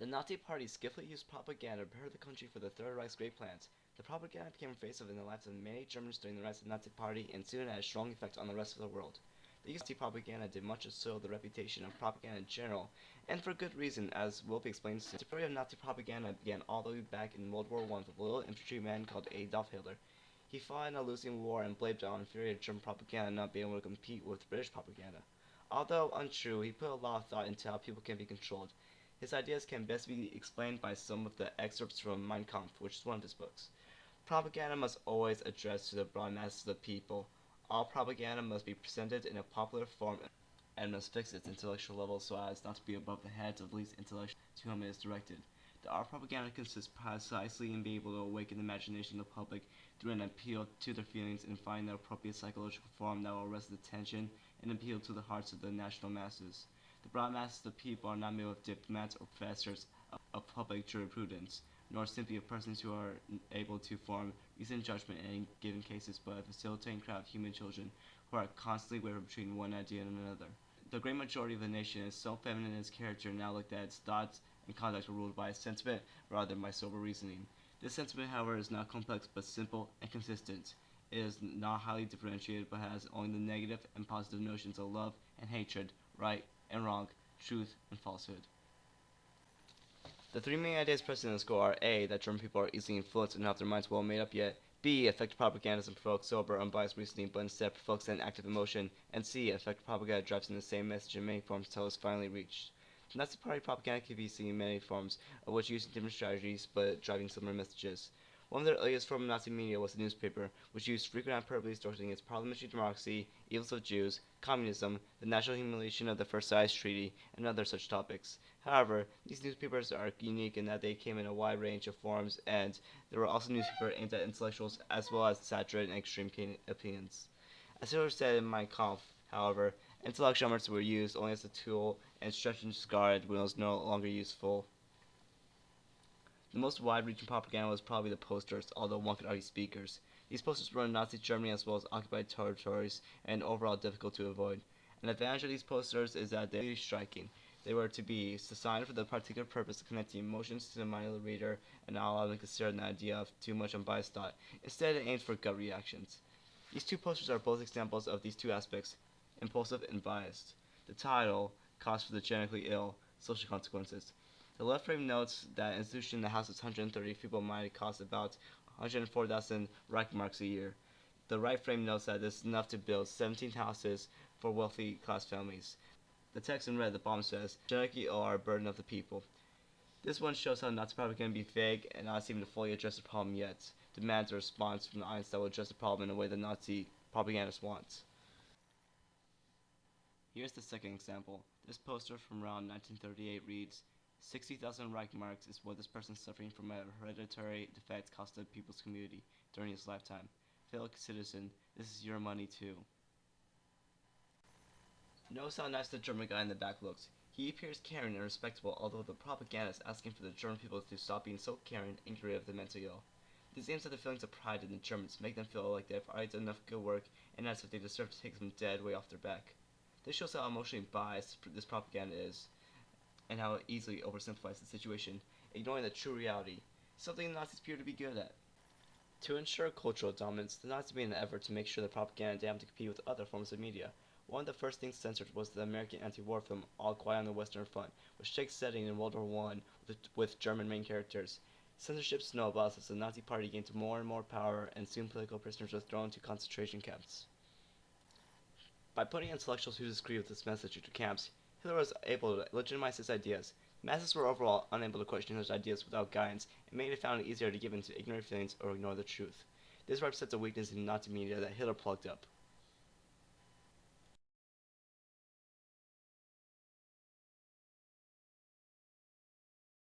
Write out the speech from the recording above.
The Nazi Party skillfully used propaganda to prepare the country for the Third Reich's great plans. The propaganda became pervasive in the lives of many Germans during the rise of the Nazi Party and soon had a strong effect on the rest of the world. The use of Nazi propaganda did much to soil the reputation of propaganda in general, and for good reason, as will be explained soon. The story of Nazi propaganda began all the way back in World War I with a little infantryman called Adolf Hitler. He fought in a losing war and blamed it on inferior German propaganda not being able to compete with British propaganda. Although untrue, he put a lot of thought into how people can be controlled. His ideas can best be explained by some of the excerpts from Mein Kampf, which is one of his books. Propaganda must always address to the broad masses of the people. All propaganda must be presented in a popular form and must fix its intellectual level so as not to be above the heads of the least intellectual to whom it is directed. The art of propaganda consists precisely in being able to awaken the imagination of the public through an appeal to their feelings and find the appropriate psychological form that will arrest the attention and appeal to the hearts of the national masses. The broad masses of the people are not made of diplomats or professors of public jurisprudence, nor simply of persons who are able to form reasoned judgment in any given cases, but a facilitating crowd of human children who are constantly wavering between one idea and another. The great majority of the nation is so feminine in its character and outlook that its thoughts and conduct are ruled by sentiment rather than by sober reasoning. This sentiment, however, is not complex but simple and consistent. It is not highly differentiated but has only the negative and positive notions of love and hatred, right and wrong, truth and falsehood. The three main ideas present in the school are A. That German people are easily influenced and have their minds well made up yet. B. Effective propaganda doesn't provoke sober, unbiased reasoning, but instead provokes an active emotion. And C. Effective propaganda drives in the same message in many forms until it's finally reached. The Nazi Party propaganda can be seen in many forms, of which using different strategies but driving similar messages. One of the earliest forms of Nazi media was the newspaper, which used frequent hyperbole distorting its parliamentary democracy, evils of Jews, communism, the national humiliation of the Versailles Treaty, and other such topics. However, these newspapers are unique in that they came in a wide range of forms, and there were also newspapers aimed at intellectuals as well as saturated and extreme opinions. As Hitler said in Mein Kampf, however, intellectual elements were used only as a tool and stretched and discarded when it was no longer useful. The most wide-reaching propaganda was probably the posters, although one could argue speakers. These posters were in Nazi Germany as well as occupied territories and overall difficult to avoid. An advantage of these posters is that they were striking. They were to be designed for the particular purpose of connecting emotions to the mind of the reader and not allowing them to consider an idea of too much unbiased thought. Instead, it aimed for gut reactions. These two posters are both examples of these two aspects, impulsive and biased. The title, Cause for the Genetically Ill, Social Consequences. The left frame notes that an institution that houses 130 people might cost about 104,000 Reichmarks a year. The right frame notes that this is enough to build 17 houses for wealthy class families. The text in red at the bottom says, genetically ill are a burden of the people. This one shows how Nazi propaganda can be vague and not seem to fully address the problem yet, demands a response from the audience that will address the problem in a way the Nazi propagandist wants. Here's the second example. This poster from around 1938 reads, 60,000 Reichmarks is what this person suffering from a hereditary defect cost the people's community during his lifetime. Fellow citizen, this is your money too. Notice how nice the German guy in the back looks. He appears caring and respectable, although the propaganda is asking for the German people to stop being so caring and get rid of the mentally ill. This aims at the feelings of pride in the Germans, make them feel like they have already done enough good work and as if they deserve to take some dead weight off their back. This shows how emotionally biased this propaganda is, and how it easily oversimplifies the situation, ignoring the true reality, something the Nazis appear to be good at. To ensure cultural dominance, the Nazis made an effort to make sure the propaganda didn't have to compete with other forms of media. One of the first things censored was the American anti-war film All Quiet on the Western Front, which takes setting in World War I with German main characters. Censorship snowballs as the Nazi Party gained more and more power, and soon political prisoners were thrown to concentration camps. By putting intellectuals who disagree with this message into camps, Hitler was able to legitimize his ideas. Masses were overall unable to question Hitler's ideas without guidance, and made it found it easier to give in to ignorant feelings or ignore the truth. This represents a weakness in Nazi media that Hitler plugged up.